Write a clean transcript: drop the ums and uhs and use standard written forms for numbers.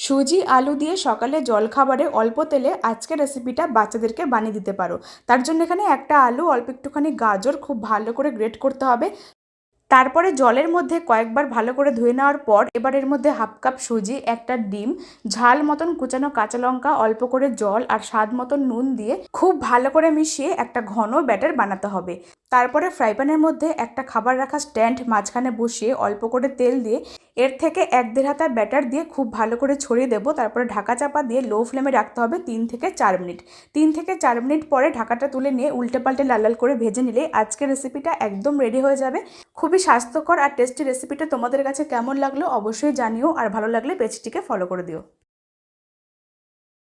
সুজি আলু দিয়ে সকালে জলখাবারে অল্প তেলে আজকের রেসিপিটা বাচ্চাদেরকে বানিয়ে দিতে পারো। তার জন্য এখানে একটা আলু, অল্প একটুখানি গাজর খুব ভালো করে গ্রেট করতে হবে। তারপরে জলের মধ্যে কয়েকবার ভালো করে ধুয়ে নেওয়ার পর এবার এর মধ্যে হাফ কাপ সুজি, একটা ডিম, ঝাল মতন কুচানো কাঁচা লঙ্কা, অল্প করে জল আর স্বাদ মতন নুন দিয়ে খুব ভালো করে মিশিয়ে একটা ঘন ব্যাটার বানাতে হবে। তারপরে ফ্রাই প্যানের মধ্যে একটা খাবার রাখা স্ট্যান্ড মাঝখানে বসিয়ে অল্প করে তেল দিয়ে এর থেকে 1-1.5 হাতা ব্যাটার দিয়ে খুব ভালো করে ছড়িয়ে দেবো। তারপরে ঢাকা চাপা দিয়ে লো ফ্লেমে রাখতে হবে 3 থেকে 4 মিনিট। 3 থেকে 4 মিনিট পরে ঢাকাটা তুলে নিয়ে উল্টে পাল্টে লাল লাল করে ভেজে নিলে আজকের রেসিপিটা একদম রেডি হয়ে যাবে। খুবই স্বাস্থ্যকর আর টেস্টি রেসিপিটা তোমাদের কাছে কেমন লাগলো অবশ্যই জানিও, আর ভালো লাগলে পেজটিকে ফলো করে দিও।